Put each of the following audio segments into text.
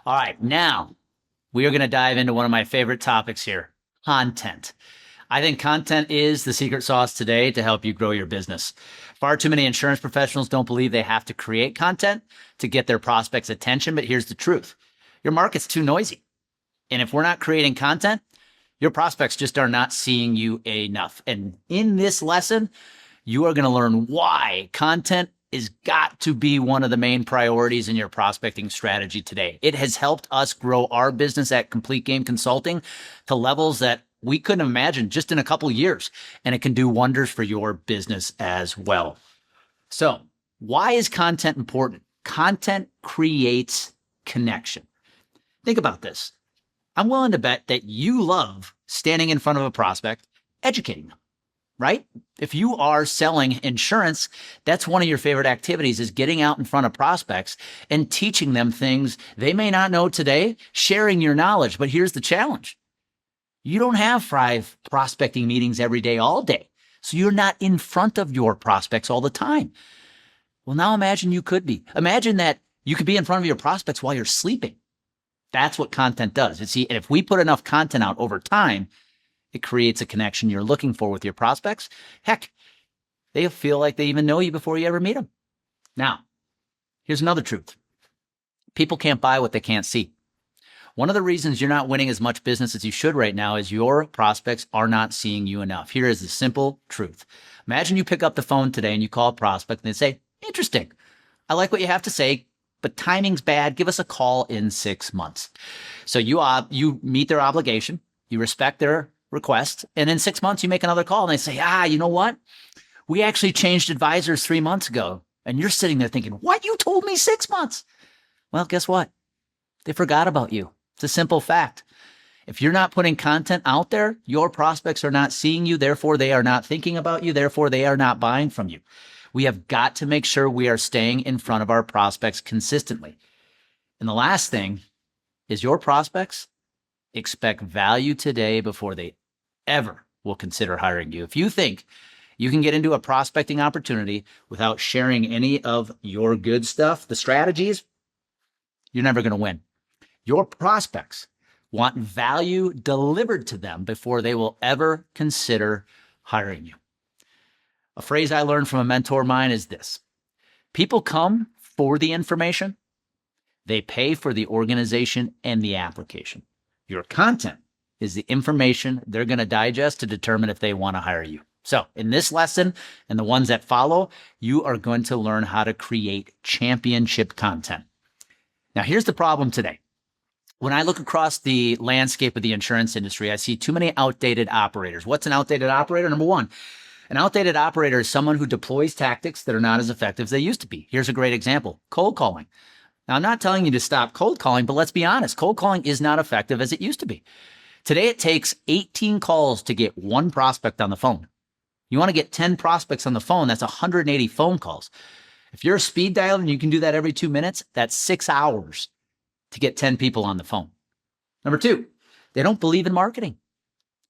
All right, now we are going to dive into one of my favorite topics here, content. I think content is the secret sauce today to help you grow your business. Far too many insurance professionals don't believe they have to create content to get their prospects' attention, but here's the truth. Your market's too noisy. And if we're not creating content, your prospects just are not seeing you enough. And in this lesson, you are going to learn why content is got to be one of the main priorities in your prospecting strategy today. It has helped us grow our business at Complete Game Consulting to levels that we couldn't imagine just in a couple of years. And it can do wonders for your business as well. So why is content important? Content creates connection. Think about this. I'm willing to bet that you love standing in front of a prospect, educating them, right? If you are selling insurance, that's one of your favorite activities is getting out in front of prospects and teaching them things they may not know today, sharing your knowledge. But here's the challenge. You don't have 5 prospecting meetings every day, all day. So you're not in front of your prospects all the time. Well, now imagine you could be. Imagine that you could be in front of your prospects while you're sleeping. That's what content does. And see, if we put enough content out over time, it creates a connection you're looking for with your prospects. Heck, they feel like they even know you before you ever meet them. Now, here's another truth. People can't buy what they can't see. One of the reasons you're not winning as much business as you should right now is your prospects are not seeing you enough. Here is the simple truth. Imagine you pick up the phone today and you call a prospect and they say, interesting. I like what you have to say, but timing's bad. Give us a call in 6 months. So you meet their obligation. You respect their request. And in 6 months, you make another call and they say, you know what? We actually changed advisors 3 months ago. And you're sitting there thinking, what? You told me 6 months. Well, guess what? They forgot about you. It's a simple fact. If you're not putting content out there, your prospects are not seeing you. Therefore, they are not thinking about you. Therefore, they are not buying from you. We have got to make sure we are staying in front of our prospects consistently. And the last thing is your prospects expect value today before they ever will consider hiring you. If you think you can get into a prospecting opportunity without sharing any of your good stuff, the strategies, you're never going to win. Your prospects want value delivered to them before they will ever consider hiring you. A phrase I learned from a mentor of mine is this: people come for the information, they pay for the organization and the application. Your content is the information they're going to digest to determine if they want to hire you. So in this lesson and the ones that follow, you are going to learn how to create championship content. Now, here's the problem today. When I look across the landscape of the insurance industry, I see too many outdated operators. What's an outdated operator? Number one, an outdated operator is someone who deploys tactics that are not as effective as they used to be. Here's a great example: cold calling. Now, I'm not telling you to stop cold calling, but let's be honest. Cold calling is not effective as it used to be. Today, it takes 18 calls to get 1 prospect on the phone. You want to get 10 prospects on the phone, that's 180 phone calls. If you're a speed dialer and you can do that every 2 minutes, that's 6 hours to get 10 people on the phone. Number 2, they don't believe in marketing.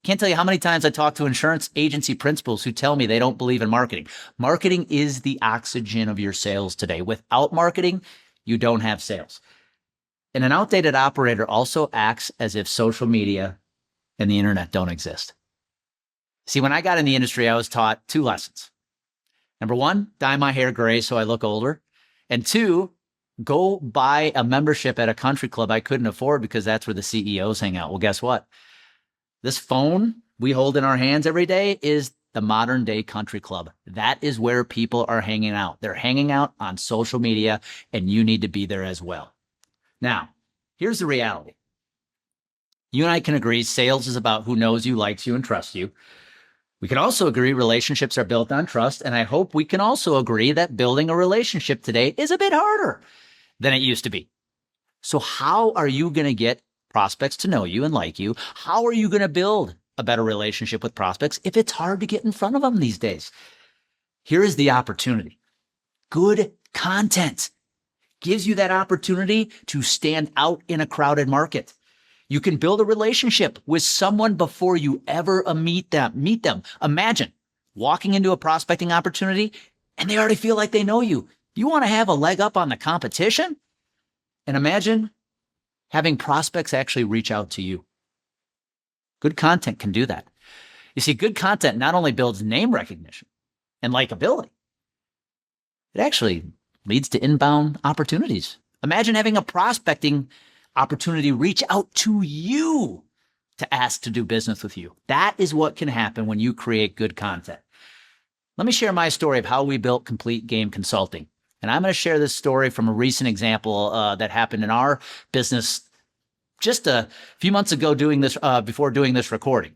Can't tell you how many times I talk to insurance agency principals who tell me they don't believe in marketing. Marketing is the oxygen of your sales today. Without marketing, you don't have sales. And an outdated operator also acts as if social media and the internet don't exist. See, when I got in the industry, I was taught 2 lessons. Number 1, dye my hair gray so I look older. And 2, go buy a membership at a country club I couldn't afford because that's where the CEOs hang out. Well, guess what? This phone we hold in our hands every day is the modern day country club. That is where people are hanging out. They're hanging out on social media, and you need to be there as well. Now, here's the reality. You and I can agree sales is about who knows you, likes you, and trusts you. We can also agree relationships are built on trust, and I hope we can also agree that building a relationship today is a bit harder than it used to be. So how are you going to get prospects to know you and like you? How are you going to build a better relationship with prospects if it's hard to get in front of them these days? Here is the opportunity. Good content gives you that opportunity to stand out in a crowded market. You can build a relationship with someone before you ever meet them. Imagine walking into a prospecting opportunity and they already feel like they know you. You want to have a leg up on the competition? And imagine having prospects actually reach out to you. Good content can do that. You see, good content not only builds name recognition and likability, it actually leads to inbound opportunities. Imagine having a prospecting opportunity reach out to you to ask to do business with you. That is what can happen when you create good content. Let me share my story of how we built Complete Game Consulting. And I'm going to share this story from a recent example that happened in our business just a few months ago before doing this recording.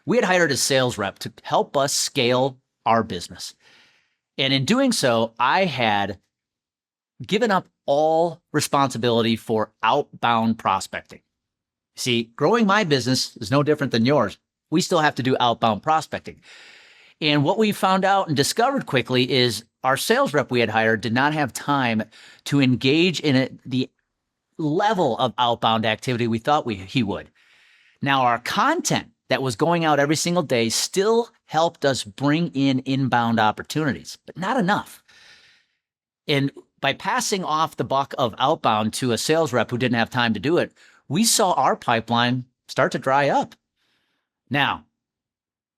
We had hired a sales rep to help us scale our business. And in doing so, I had given up all responsibility for outbound prospecting. See, growing my business is no different than yours. We still have to do outbound prospecting. And what we found out and discovered quickly is our sales rep we had hired did not have time to engage in the level of outbound activity we thought he would. Now, our content that was going out every single day still helped us bring in inbound opportunities, but not enough. And by passing off the buck of outbound to a sales rep who didn't have time to do it, we saw our pipeline start to dry up. Now,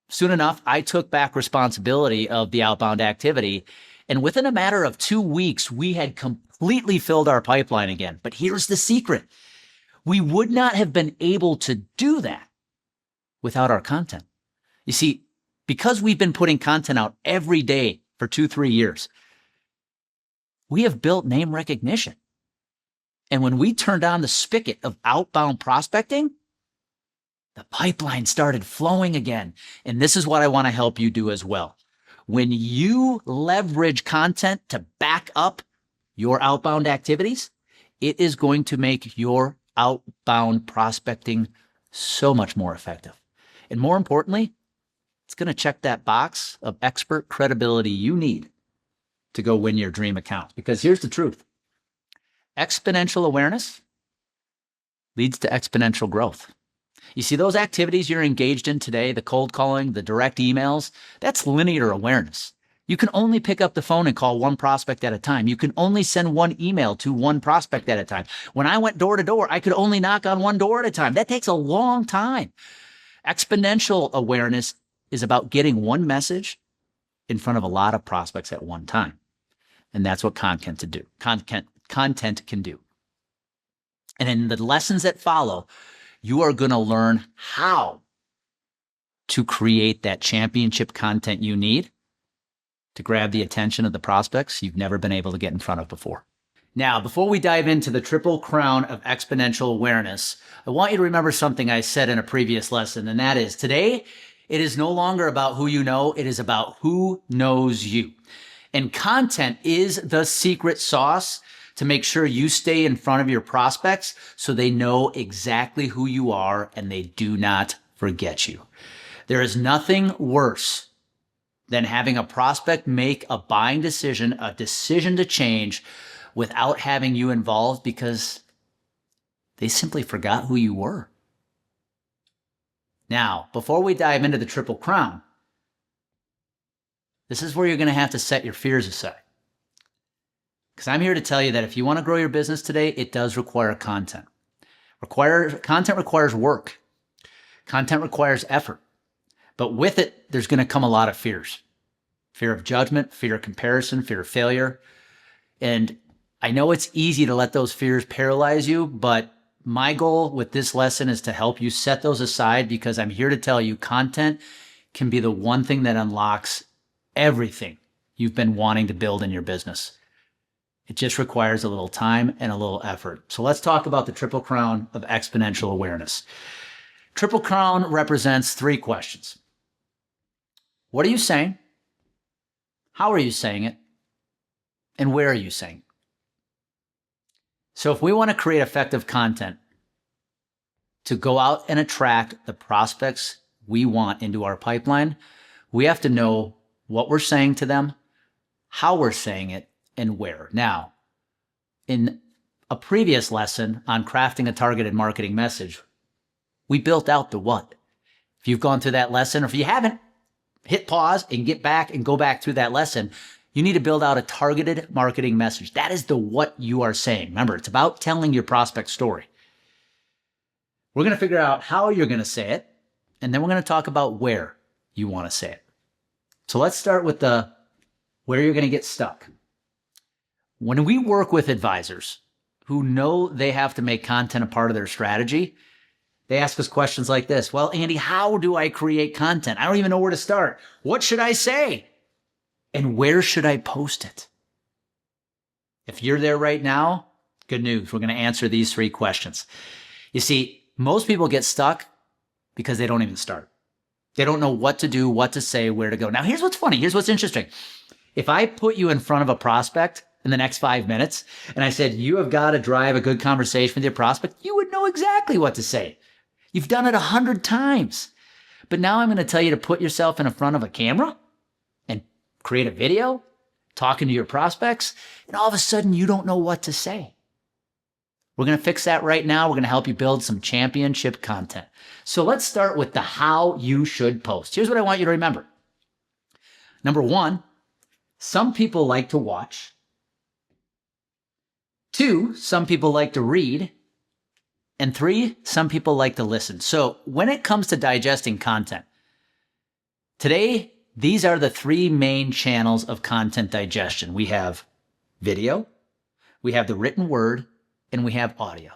soon enough, I took back responsibility of the outbound activity, and within a matter of 2 weeks, we had completely filled our pipeline again. But here's the secret. We would not have been able to do that without our content. You see, because we've been putting content out every day for 2-3 years, we have built name recognition. And when we turned on the spigot of outbound prospecting, the pipeline started flowing again. And this is what I want to help you do as well. When you leverage content to back up your outbound activities, it is going to make your outbound prospecting so much more effective. And more importantly, it's going to check that box of expert credibility you need to go win your dream account. Because here's the truth. Exponential awareness leads to exponential growth. You see, those activities you're engaged in today, the cold calling, the direct emails, that's linear awareness. You can only pick up the phone and call one prospect at a time. You can only send one email to one prospect at a time. When I went door to door, I could only knock on one door at a time. That takes a long time. Exponential awareness is about getting one message in front of a lot of prospects at one time. And that's what content can do. And in the lessons that follow, you are going to learn how to create that championship content you need to grab the attention of the prospects you've never been able to get in front of before. Now, before we dive into the triple crown of exponential awareness, I want you to remember something I said in a previous lesson, and that is today, it is no longer about who you know, it is about who knows you. And content is the secret sauce to make sure you stay in front of your prospects so they know exactly who you are and they do not forget you. There is nothing worse than having a prospect make a buying decision, a decision to change without having you involved because they simply forgot who you were. Now, before we dive into the Triple Crown, this is where you're going to have to set your fears aside. Because I'm here to tell you that if you want to grow your business today, it does require content. Content requires work. Content requires effort. But with it, there's going to come a lot of fears. Fear of judgment, fear of comparison, fear of failure. And I know it's easy to let those fears paralyze you, but my goal with this lesson is to help you set those aside because I'm here to tell you content can be the one thing that unlocks everything you've been wanting to build in your business. It just requires a little time and a little effort. So let's talk about the Triple Crown of exponential awareness. Triple Crown represents 3 questions. What are you saying? How are you saying it? And where are you saying it? So if we want to create effective content to go out and attract the prospects we want into our pipeline, we have to know what we're saying to them, how we're saying it, and where. Now, in a previous lesson on crafting a targeted marketing message, we built out the what. If you've gone through that lesson, or if you haven't, hit pause and get back and go back through that lesson. You need to build out a targeted marketing message. That is the what you are saying. Remember, it's about telling your prospect story. We're going to figure out how you're going to say it, and then we're going to talk about where you want to say it. So let's start with the where you're going to get stuck. When we work with advisors who know they have to make content a part of their strategy, they ask us questions like this. Well, Andy, how do I create content? I don't even know where to start. What should I say? And where should I post it? If you're there right now, good news. We're going to answer these 3 questions. You see, most people get stuck because they don't even start. They don't know what to do, what to say, where to go. Now, here's what's funny. Here's what's interesting. If I put you in front of a prospect in the next 5 minutes and I said, you have got to drive a good conversation with your prospect, you would know exactly what to say. You've done it 100 times. But now I'm going to tell you to put yourself in front of a camera and create a video talking to your prospects, and all of a sudden you don't know what to say. We're going to fix that right now. We're going to help you build some championship content. So let's start with the how you should post. Here's what I want you to remember. Number 1, some people like to watch. 2, some people like to read. And 3, some people like to listen. So when it comes to digesting content, today, these are the 3 main channels of content digestion. We have video, we have the written word, and we have audio.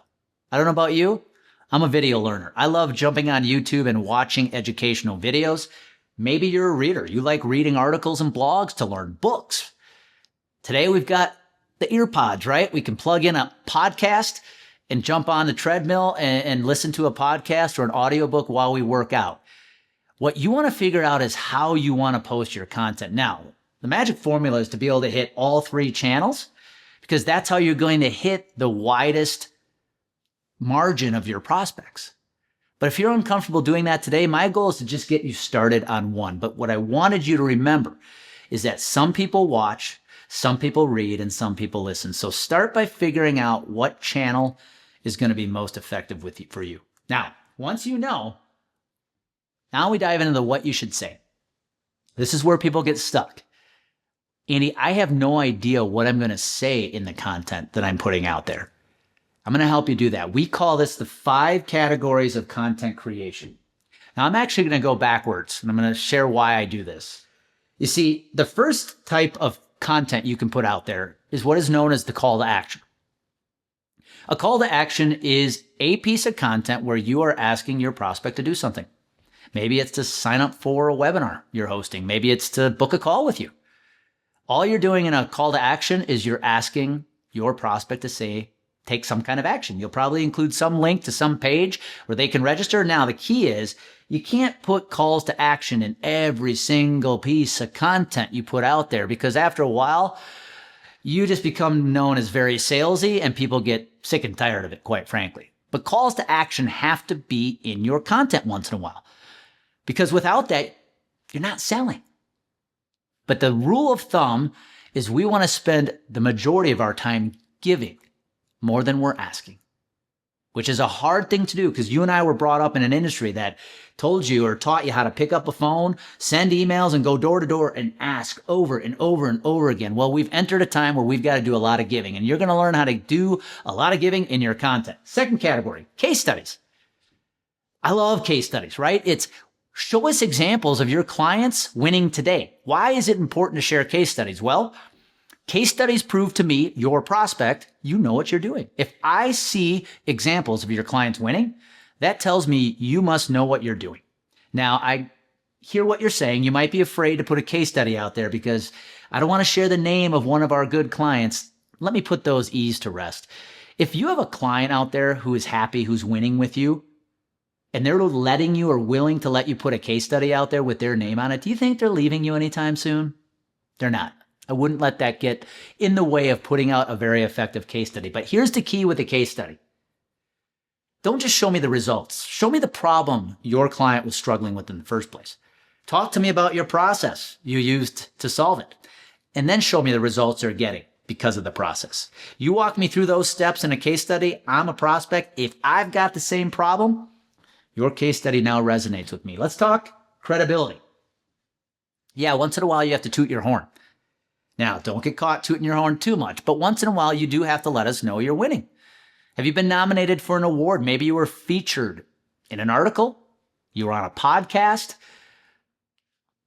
I don't know about you. I'm a video learner. I love jumping on YouTube and watching educational videos. Maybe you're a reader. You like reading articles and blogs to learn books. Today, we've got the earpods, right? We can plug in a podcast and jump on the treadmill and listen to a podcast or an audiobook while we work out. What you want to figure out is how you want to post your content. Now, the magic formula is to be able to hit all 3 channels, because that's how you're going to hit the widest margin of your prospects. But if you're uncomfortable doing that today, my goal is to just get you started on one. But what I wanted you to remember is that some people watch, some people read, and some people listen. So start by figuring out what channel is going to be most effective for you. Now, once you know, now we dive into the what you should say. This is where people get stuck. Andy, I have no idea what I'm going to say in the content that I'm putting out there. I'm going to help you do that. We call this the 5 categories of content creation. Now, I'm actually going to go backwards, and I'm going to share why I do this. You see, the first type of content you can put out there is what is known as the call to action. A call to action is a piece of content where you are asking your prospect to do something. Maybe it's to sign up for a webinar you're hosting. Maybe it's to book a call with you. All you're doing in a call to action is you're asking your prospect to take some kind of action. You'll probably include some link to some page where they can register. Now, the key is you can't put calls to action in every single piece of content you put out there, because after a while, you just become known as very salesy and people get sick and tired of it, quite frankly. But calls to action have to be in your content once in a while, because without that, you're not selling. But the rule of thumb is we want to spend the majority of our time giving more than we're asking, which is a hard thing to do, because you and I were brought up in an industry that told you or taught you how to pick up a phone, send emails, and go door to door and ask over and over and over again. Well, we've entered a time where we've got to do a lot of giving, and you're going to learn how to do a lot of giving in your content. Second category, case studies. I love case studies, right? It's show us examples of your clients winning today. Why is it important to share case studies? Well, case studies prove to me, your prospect, you know what you're doing. If I see examples of your clients winning, that tells me you must know what you're doing. Now, I hear what you're saying. You might be afraid to put a case study out there because I don't want to share the name of one of our good clients. Let me put those E's to rest. If you have a client out there who is happy, who's winning with you, and they're letting you or willing to let you put a case study out there with their name on it, do you think they're leaving you anytime soon? They're not. I wouldn't let that get in the way of putting out a very effective case study. But here's the key with the case study. Don't just show me the results. Show me the problem your client was struggling with in the first place. Talk to me about your process you used to solve it. And then show me the results they're getting because of the process. You walk me through those steps in a case study, I'm a prospect. If I've got the same problem, your case study now resonates with me. Let's talk credibility. Yeah, once in a while you have to toot your horn. Now, don't get caught tooting your horn too much, but once in a while, you do have to let us know you're winning. Have you been nominated for an award? Maybe you were featured in an article, you were on a podcast.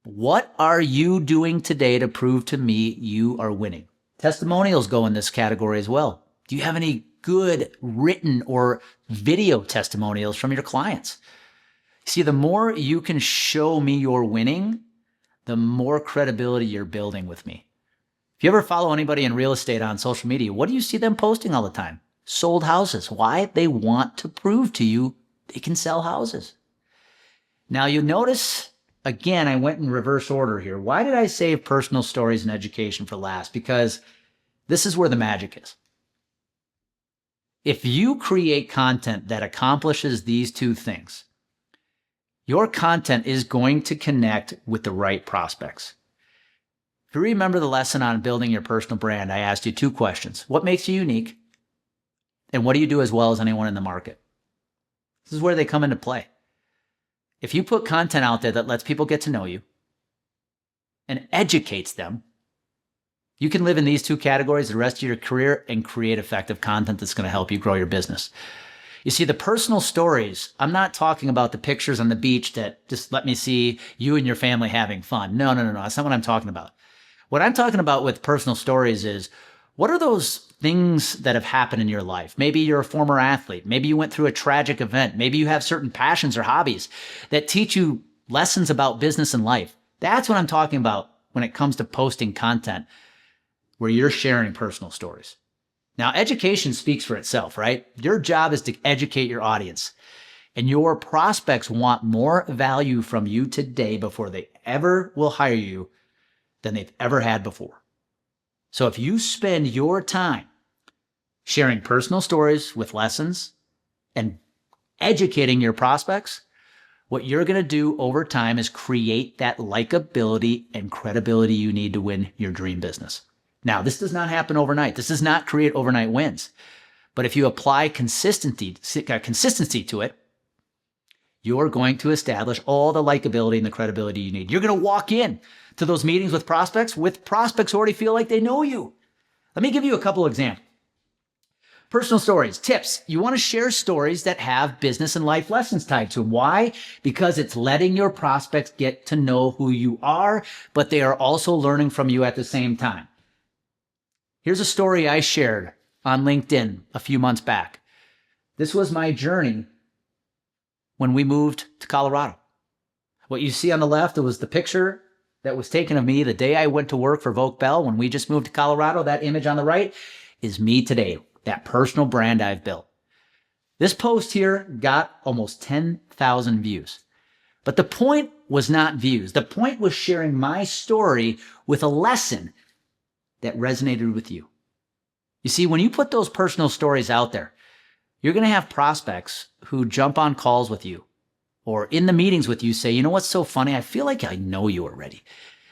What are you doing today to prove to me you are winning? Testimonials go in this category as well. Do you have any good written or video testimonials from your clients? See, the more you can show me you're winning, the more credibility you're building with me. If you ever follow anybody in real estate on social media, what do you see them posting all the time? Sold houses. Why? They want to prove to you they can sell houses. Now you notice, again, I went in reverse order here. Why did I save personal stories and education for last? Because this is where the magic is. If you create content that accomplishes these two things, your content is going to connect with the right prospects. If you remember the lesson on building your personal brand, I asked you two questions. What makes you unique? And what do you do as well as anyone in the market? This is where they come into play. If you put content out there that lets people get to know you and educates them, you can live in these two categories the rest of your career and create effective content that's going to help you grow your business. You see, the personal stories, I'm not talking about the pictures on the beach that just let me see you and your family having fun. No. That's not what I'm talking about. What I'm talking about with personal stories is, what are those things that have happened in your life? Maybe you're a former athlete. Maybe you went through a tragic event. Maybe you have certain passions or hobbies that teach you lessons about business and life. That's what I'm talking about when it comes to posting content where you're sharing personal stories. Now, education speaks for itself, right? Your job is to educate your audience, and your prospects want more value from you today before they ever will hire you than they've ever had before. So if you spend your time sharing personal stories with lessons and educating your prospects, what you're going to do over time is create that likability and credibility you need to win your dream business. Now, this does not happen overnight. This does not create overnight wins. But if you apply consistency to it, you're going to establish all the likability and the credibility you need. You're going to walk in to those meetings with prospects who already feel like they know you. Let me give you a couple examples. Personal stories, tips. You want to share stories that have business and life lessons tied to them. Why? Because it's letting your prospects get to know who you are, but they are also learning from you at the same time. Here's a story I shared on LinkedIn a few months back. This was my journey when we moved to Colorado. What you see on the left, it was the picture that was taken of me the day I went to work for Voke Bell when we just moved to Colorado. That image on the right is me today, that personal brand I've built. This post here got almost 10,000 views. But the point was not views. The point was sharing my story with a lesson that resonated with you. You see, when you put those personal stories out there, you're going to have prospects who jump on calls with you or in the meetings with you say, you know what's so funny? I feel like I know you already.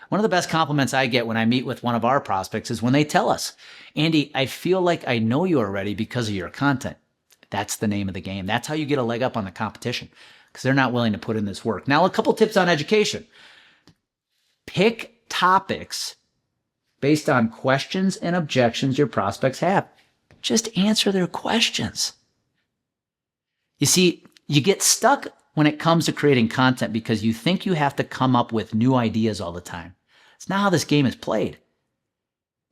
One of the best compliments I get when I meet with one of our prospects is when they tell us, Andy, I feel like I know you already because of your content. That's the name of the game. That's how you get a leg up on the competition because they're not willing to put in this work. Now, a couple tips on education. Pick topics based on questions and objections your prospects have. Just answer their questions. You see, you get stuck when it comes to creating content because you think you have to come up with new ideas all the time. It's not how this game is played.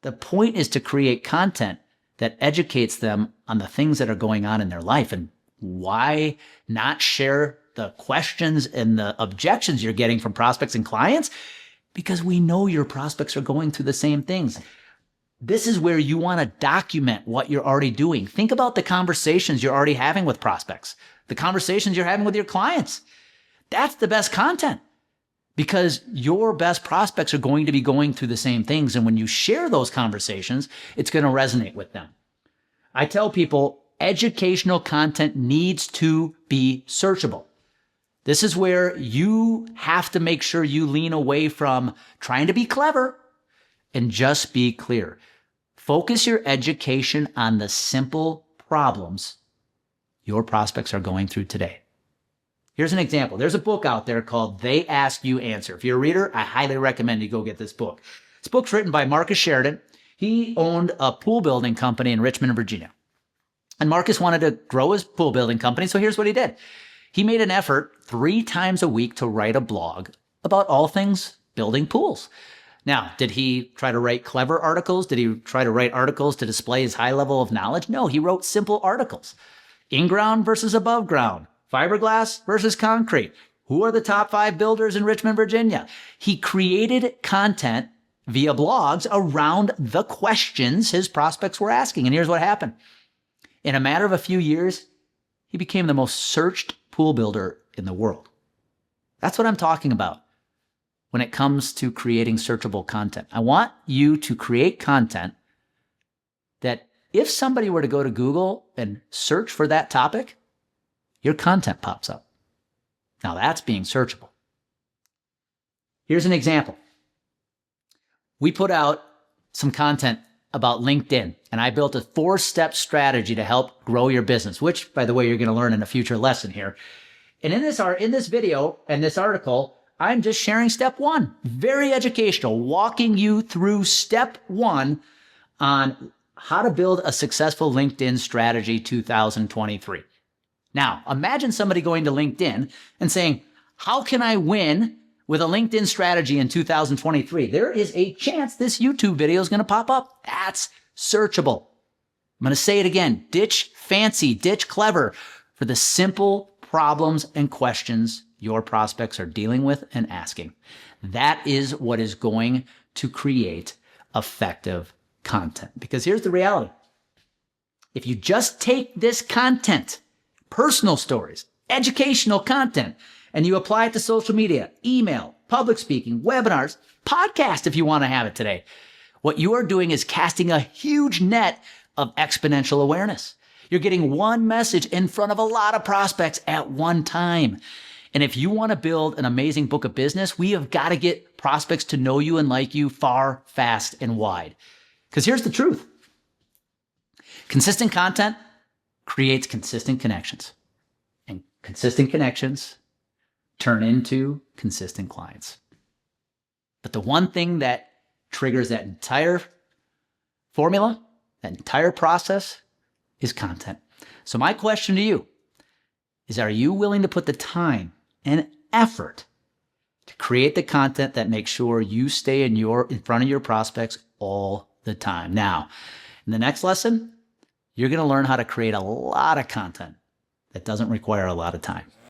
The point is to create content that educates them on the things that are going on in their life. And why not share the questions and the objections you're getting from prospects and clients? Because we know your prospects are going through the same things. This is where you want to document what you're already doing. Think about the conversations you're already having with prospects, the conversations you're having with your clients. That's the best content because your best prospects are going to be going through the same things. And when you share those conversations, it's going to resonate with them. I tell people educational content needs to be searchable. This is where you have to make sure you lean away from trying to be clever and just be clear. Focus your education on the simple problems your prospects are going through today. Here's an example. There's a book out there called They Ask You Answer. If you're a reader, I highly recommend you go get this book. This book's written by Marcus Sheridan. He owned a pool building company in Richmond, Virginia. And Marcus wanted to grow his pool building company, so here's what he did. He made an effort 3 times a week to write a blog about all things building pools. Now, did he try to write clever articles? Did he try to write articles to display his high level of knowledge? No, he wrote simple articles. In-ground versus above ground. Fiberglass versus concrete. Who are the top 5 builders in Richmond, Virginia? He created content via blogs around the questions his prospects were asking. And here's what happened. In a matter of a few years, he became the most searched pool builder in the world. That's what I'm talking about when it comes to creating searchable content. I want you to create content that if somebody were to go to Google and search for that topic, your content pops up. Now that's being searchable. Here's an example. We put out some content about LinkedIn, and I built a 4-step strategy to help grow your business, which, by the way, you're going to learn in a future lesson here. And in this video and this article, I'm just sharing step 1. Very educational, walking you through step 1 on how to build a successful LinkedIn strategy 2023. Now, imagine somebody going to LinkedIn and saying, how can I win with a LinkedIn strategy in 2023? There is a chance this YouTube video is going to pop up. That's searchable. I'm going to say it again. Ditch fancy, ditch clever for the simple problems and questions your prospects are dealing with and asking. That is what is going to create effective content. Because here's the reality. If you just take this content, personal stories, educational content, and you apply it to social media, email, public speaking, webinars, podcast if you want to have it today, what you are doing is casting a huge net of exponential awareness. You're getting one message in front of a lot of prospects at one time. And if you want to build an amazing book of business, we have got to get prospects to know you and like you far, fast, and wide. Because here's the truth. Consistent content creates consistent connections. And consistent connections turn into consistent clients. But the one thing that triggers that entire formula, that entire process, is content. So my question to you is, are you willing to put the time and effort to create the content that makes sure you stay in front of your prospects all the time? Now, in the next lesson, you're going to learn how to create a lot of content that doesn't require a lot of time.